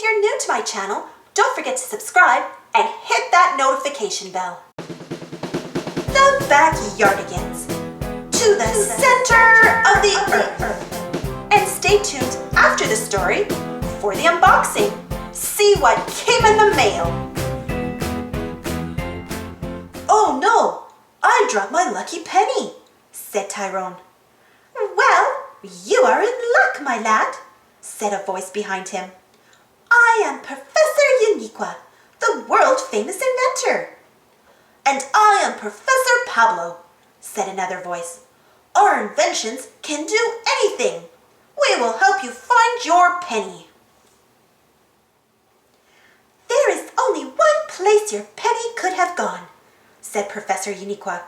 you're new to my channel, don't forget to subscribe and hit that notification bell. The Backyardigans. To the center of the earth. And stay tuned after the story for the unboxing. See what came in the mail. Oh no, I dropped my lucky penny, said Tyrone. Well, you are in luck, my lad, said a voice behind him. I am Professor Uniqua, the world-famous inventor. And I am Professor Pablo, said another voice. Our inventions can do anything. We will help you find your penny. There is only one place your penny could have gone, said Professor Uniqua.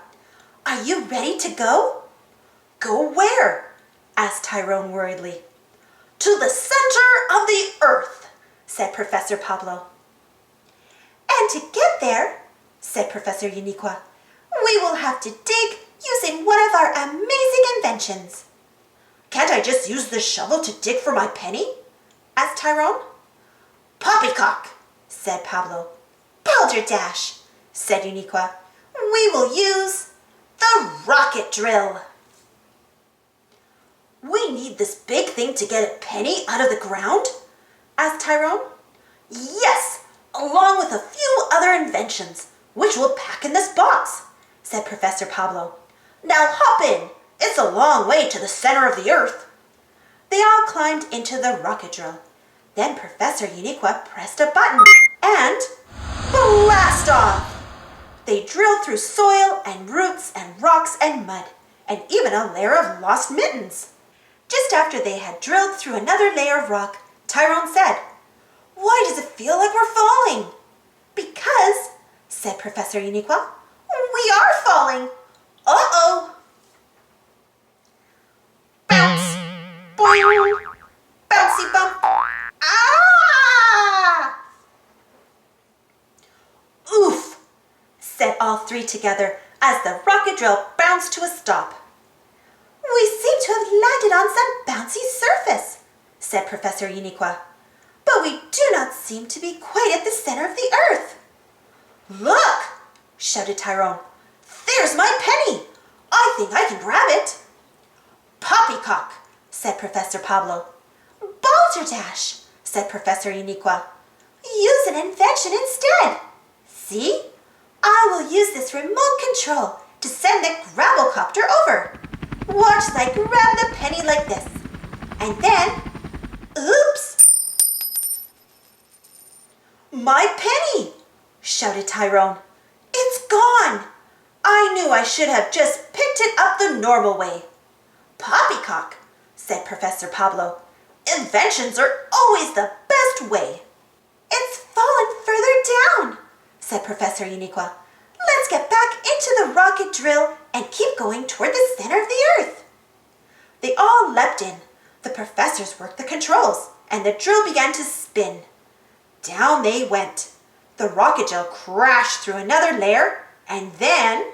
Are you ready to go? Go where? Asked Tyrone worriedly. To the center of the earth, said Professor Pablo. And to get there, said Professor Uniqua, we will have to dig using one of our amazing inventions. Can't I just use the shovel to dig for my penny? Asked Tyrone. Poppycock, said Pablo. Balderdash, said Uniqua. We will use the rocket drill. We need this big thing to get a penny out of the ground? Asked Tyrone. Yes, along with a few other inventions, which we'll pack in this box, said Professor Pablo. Now hop in. It's a long way to the center of the earth. They all climbed into the rocket drill. Then Professor Uniqua pressed a button and blast off! They drilled through soil and roots and rocks and mud, and even a layer of lost mittens. Just after they had drilled through another layer of rock, Tyrone said, Why does it feel like we're falling? Because, said Professor Uniqua, we are falling. Uh-oh. Bounce, boing, bouncy bump. Ah! Oof, said all three together as the rocket drill bounced to a stop. We seem to have landed on some bouncy surface, said Professor Uniqua. But we do not seem to be quite at the center of the earth. Look, shouted Tyrone. There's my penny. I think I can grab it. Poppycock, said Professor Pablo. Balderdash, said Professor Uniqua. Use an invention instead. See? I will use this remote control to send the grabblecopter over. Watch as I grab the penny like this. And then, oops! My penny! Shouted Tyrone. It's gone! I knew I should have just picked it up the normal way. Poppycock, said Professor Pablo. Inventions are always the best way. It's fallen further down, said Professor Uniqua. Let's get back into the rocket drill and keep going toward the center of the earth. They all leapt in. The professors worked the controls, and the drill began to spin. Down they went. The rocket drill crashed through another layer, and then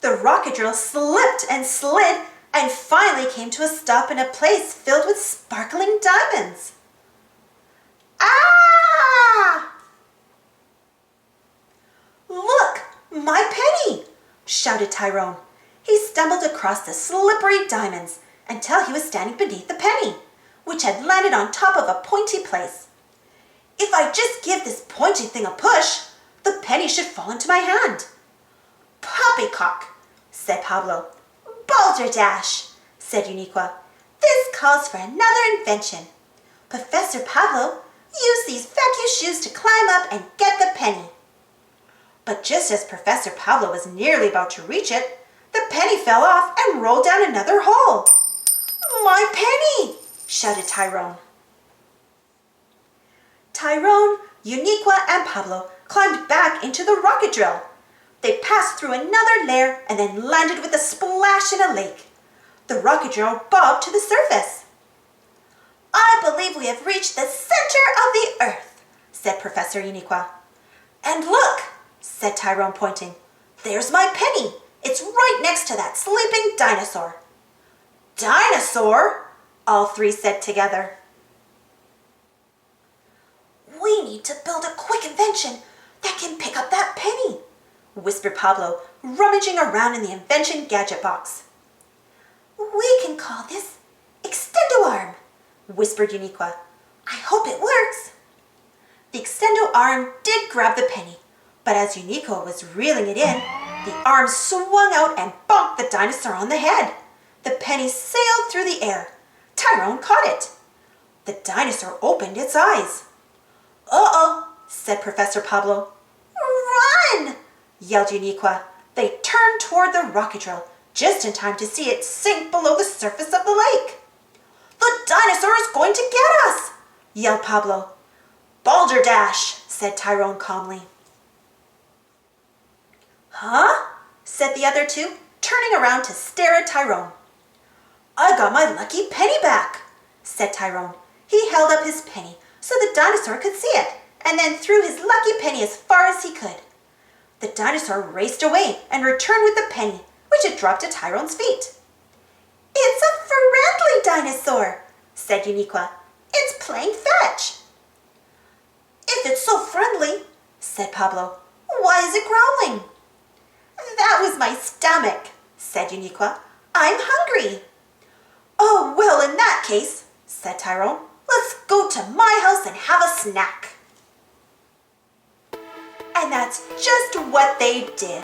the rocket drill slipped and slid and finally came to a stop in a place filled with sparkling diamonds. Ah! Look, my penny! Shouted Tyrone. He stumbled across the slippery diamonds until he was standing beneath the penny, which had landed on top of a pointy place. If I just give this pointy thing a push, the penny should fall into my hand. Poppycock, said Pablo. Balderdash, said Uniqua. This calls for another invention. Professor Pablo, use these vacuum shoes to climb up and get the penny. But just as Professor Pablo was nearly about to reach it, the penny fell off and rolled down another hole. My penny! Shouted Tyrone. Tyrone, Uniqua, and Pablo climbed back into the rocket drill. They passed through another layer and then landed with a splash in a lake. The rocket drill bobbed to the surface. I believe we have reached the center of the earth, said Professor Uniqua. And look, said Tyrone, pointing. There's my penny. It's right next to that sleeping dinosaur. Dinosaur? All three said together. need to build a quick invention that can pick up that penny, whispered Pablo, rummaging around in the invention gadget box. We can call this Extendo Arm, whispered Uniqua. I hope it works. The Extendo Arm did grab the penny, but as Uniqua was reeling it in, the arm swung out and bonked the dinosaur on the head. The penny sailed through the air. Tyrone caught it. The dinosaur opened its eyes. Uh-oh, said Professor Pablo. Run! Yelled Uniqua. They turned toward the rocket drill, just in time to see it sink below the surface of the lake. The dinosaur is going to get us, yelled Pablo. Balderdash, said Tyrone calmly. Huh? Said the other two, turning around to stare at Tyrone. I got my lucky penny back, said Tyrone. He held up his penny so the dinosaur could see it, and then threw his lucky penny as far as he could. The dinosaur raced away and returned with the penny, which had dropped at Tyrone's feet. It's a friendly dinosaur, said Uniqua. It's playing fetch. If it's so friendly, said Pablo, why is it growling? That was my stomach, said Uniqua. I'm hungry. Oh, well, in that case, said Tyrone, let's go to my house and have a snack. And that's just what they did.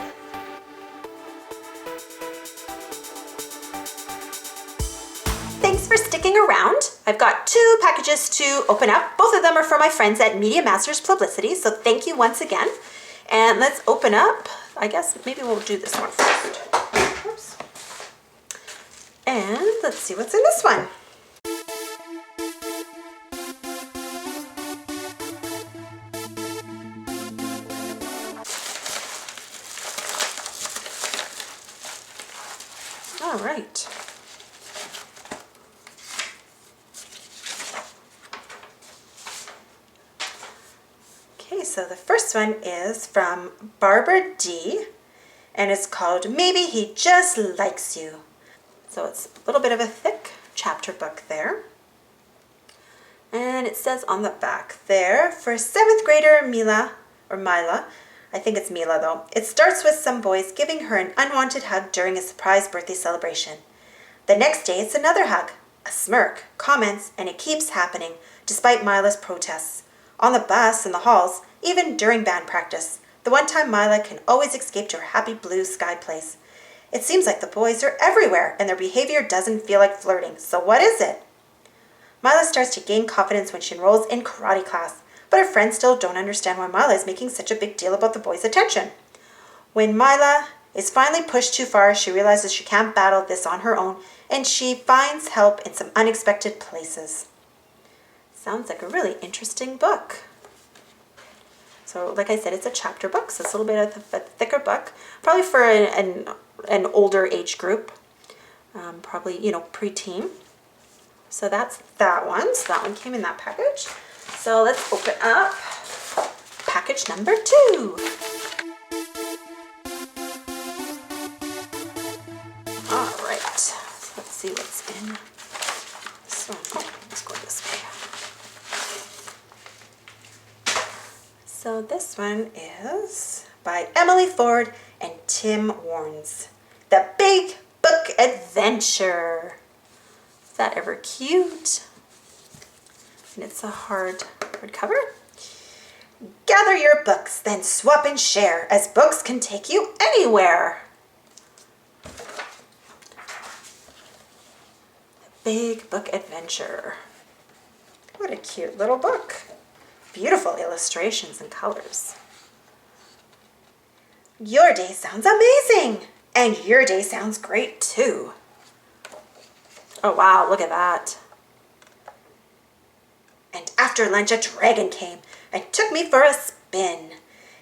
Thanks for sticking around. I've got 2 packages to open up. Both of them are for my friends at Masters Publicity, so thank you once again. And let's open up, I guess maybe we'll do this one first. Oops. And let's see what's in this one. All right. Okay, so the first one is from Barbara D, and it's called Maybe He Just Likes You. So it's a little bit of a thick chapter book there. And it says on the back there, for 7th grader Mila, I think it's Mila though, it starts with some boys giving her an unwanted hug during a surprise birthday celebration. The next day it's another hug, a smirk, comments, and it keeps happening despite Mila's protests. On the bus, in the halls, even during band practice, the one time Mila can always escape to her happy blue sky place. It seems like the boys are everywhere and their behavior doesn't feel like flirting, so what is it? Mila starts to gain confidence when she enrolls in karate class, but her friends still don't understand why Mila is making such a big deal about the boys' attention. When Mila is finally pushed too far, she realizes she can't battle this on her own, and she finds help in some unexpected places. Sounds like a really interesting book. So like I said, it's a chapter book, so it's a little bit of a thicker book, probably for an older age group, probably, preteen. So that's that one. So that one came in that package. So let's open up package number 2. All right, so let's see what's in this one. Oh, let's go this way. So this one is by Emily Ford and Tim Warnes. The Big Book Adventure. Is that ever cute? And it's a hardcover. Gather your books, then swap and share, as books can take you anywhere. The Big Book Adventure. What a cute little book. Beautiful illustrations and colors. Your day sounds amazing, and your day sounds great too. Oh wow, look at that. And after lunch, a dragon came and took me for a spin.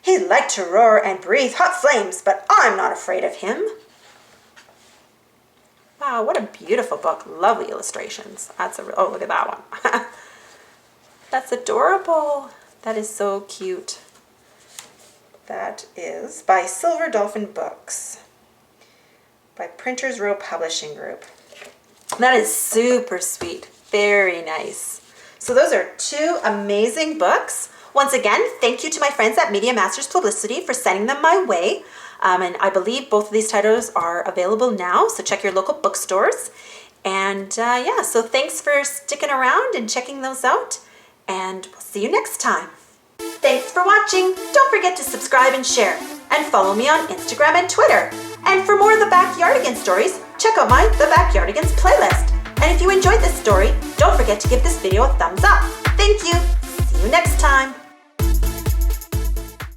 He liked to roar and breathe hot flames, but I'm not afraid of him. Wow, what a beautiful book. Lovely illustrations. Oh, look at that one. That's adorable. That is so cute. That is by Silver Dolphin Books, by Printers Row Publishing Group. That is super sweet. Very nice. So those are 2 amazing books. Once again, thank you to my friends at Masters Publicity for sending them my way. And I believe both of these titles are available now, so check your local bookstores. And yeah, so thanks for sticking around and checking those out, and we'll see you next time. Thanks for watching. Don't forget to subscribe and share, and follow me on Instagram and Twitter. And for more of the Backyardigans stories, check out my The Backyardigans playlist. And if you enjoyed this story, don't forget to give this video a thumbs up. Thank you. See you next time.